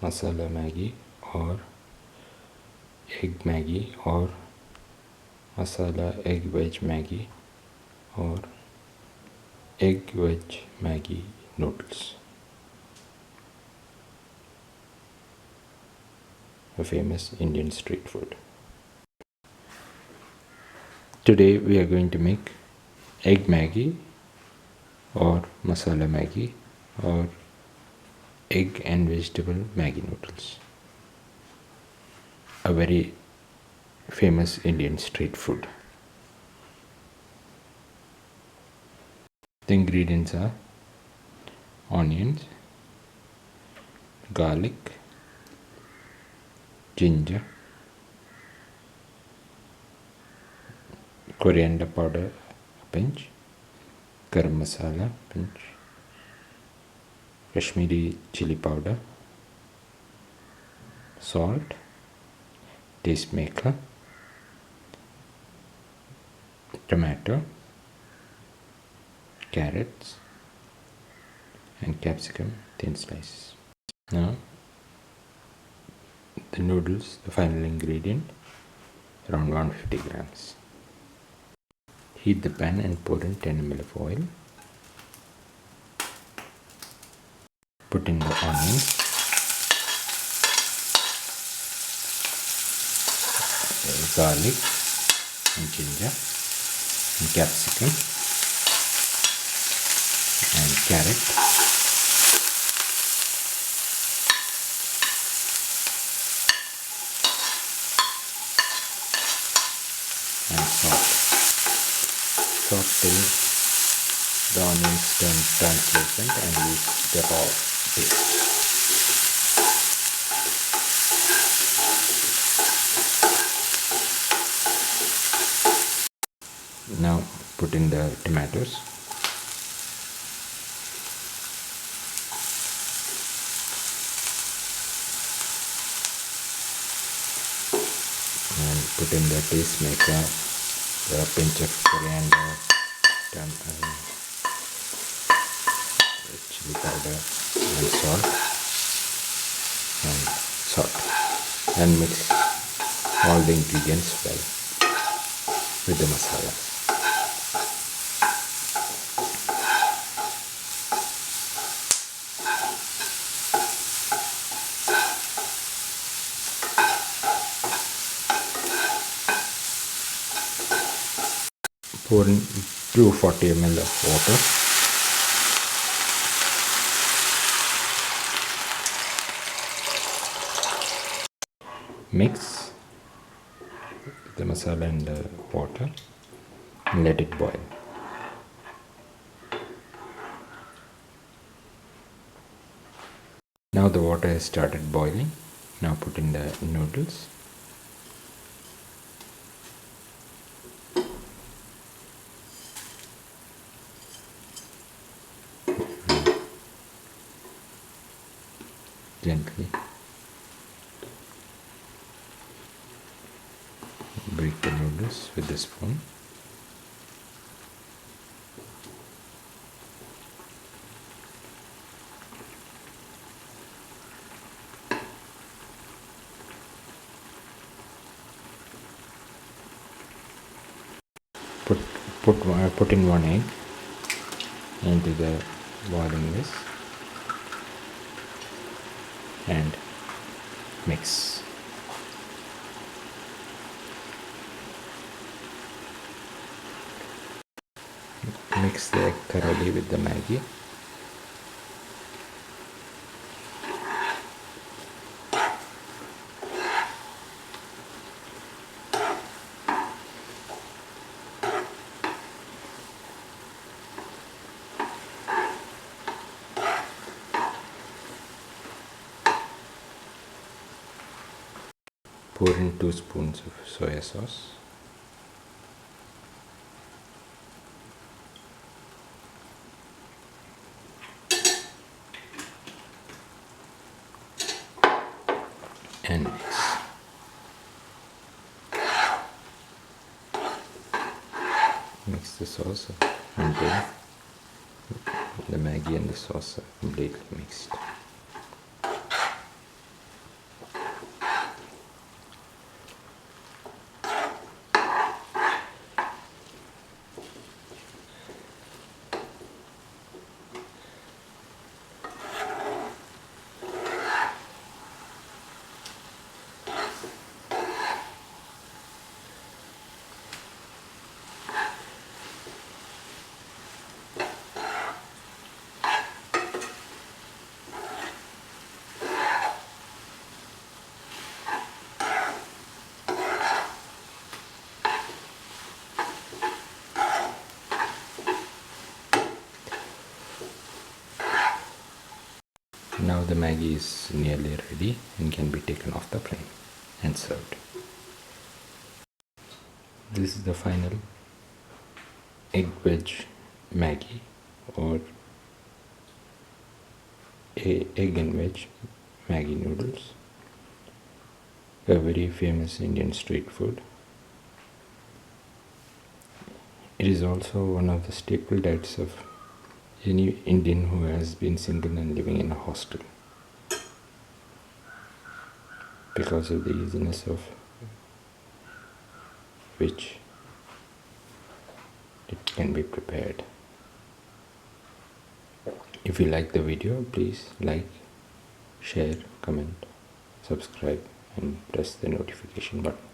masala Maggi or Egg Maggi or masala Egg Veg Maggi or Egg Veg Maggi Noodles, a famous Indian street food. Today we are going to make Egg Maggi or masala Maggi or egg and vegetable Maggi noodles, a very famous Indian street food. The ingredients are onions, garlic, ginger, coriander powder a pinch, garam masala a pinch, Kashmiri chili powder, salt, taste maker, tomato, carrots and capsicum thin slices. Now the noodles, the final ingredient, around 150 grams. Heat the pan and pour in 10 ml of oil. Put in the onions, garlic and ginger and capsicum and carrot and salt. Till the onions turn translucent and use the raw paste. Now put in the tomatoes. And put in the taste maker, the pinch of coriander, chili powder and salt, and mix all the ingredients well with the masala. Pour in 240 ml of water. Mix the masala and the water and let it boil. Now the water has started boiling. Now put in the noodles. Gently break the noodles with the spoon. Put in one egg into the boiling this and mix. Mix the egg thoroughly with the Maggi. Pour in 2 spoons of soya sauce. And mix the sauce until the Maggi and the sauce are completely mixed. the Maggi is nearly ready and can be taken off the flame and served. This is the final Egg Veg Maggi or Egg and Veg Maggi noodles, a very famous Indian street food. It is also one of the staple diets of any Indian who has been single and living in a hostel, because of the easiness of which it can be prepared. If you like the video, please like, share, comment, subscribe and press the notification button.